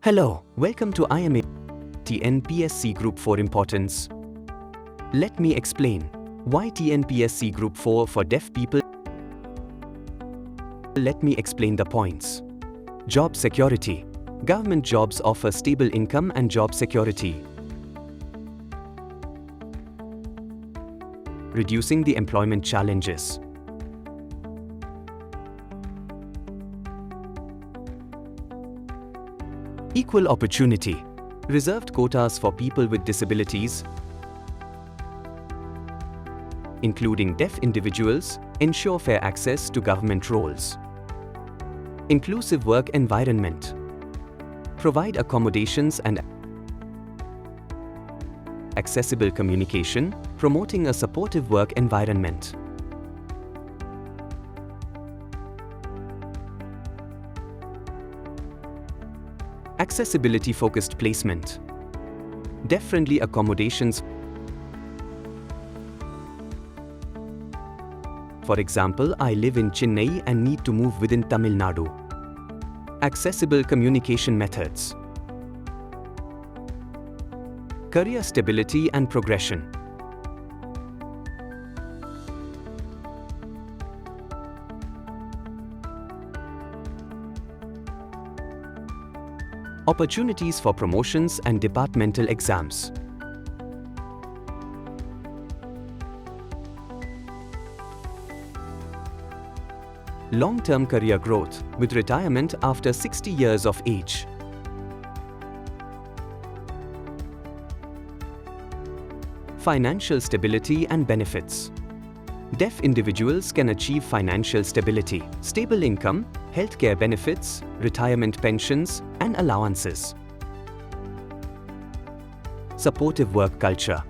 Hello, welcome to IMA TNPSC Group 4 Importance. Let me explain why TNPSC Group 4 for deaf people. Let me explain the points. Job security. Government jobs offer stable income and job security. Reducing the employment challenges. Equal opportunity. Reserved quotas for people with disabilities, including deaf individuals, ensure fair access to government roles. Inclusive work environment. Provide accommodations and accessible communication, promoting a supportive work environment. Accessibility-focused placement. Deaf-friendly accommodations. For example, I live in Chennai and need to move within Tamil Nadu. Accessible communication methods. Career stability and progression. Opportunities for promotions and departmental exams. Long-term career growth with retirement after 60 years of age. Financial stability and benefits. Deaf individuals can achieve financial stability, stable income, healthcare benefits, retirement pensions, and allowances. Supportive work culture.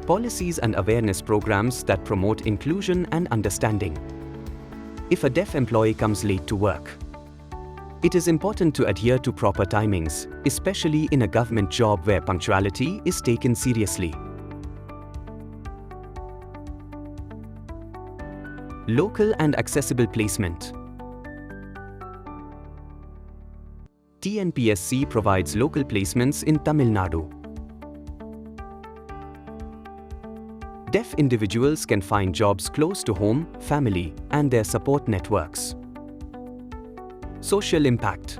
Policies and awareness programs that promote inclusion and understanding. If a deaf employee comes late to work, it is important to adhere to proper timings, especially in a government job where punctuality is taken seriously. Local and accessible placement. TNPSC provides local placements in Tamil Nadu. Deaf individuals can find jobs close to home, family, and their support networks. Social impact.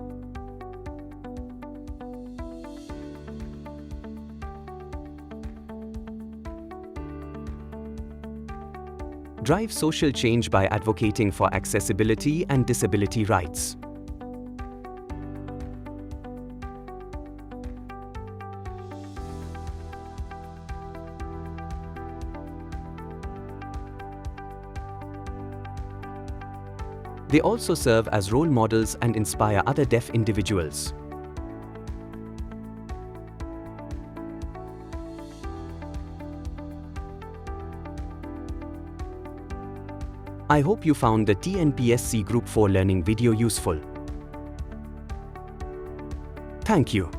Drive social change by advocating for accessibility and disability rights. They also serve as role models and inspire other deaf individuals. I hope you found the TNPSC Group 4 Learning video useful. Thank you.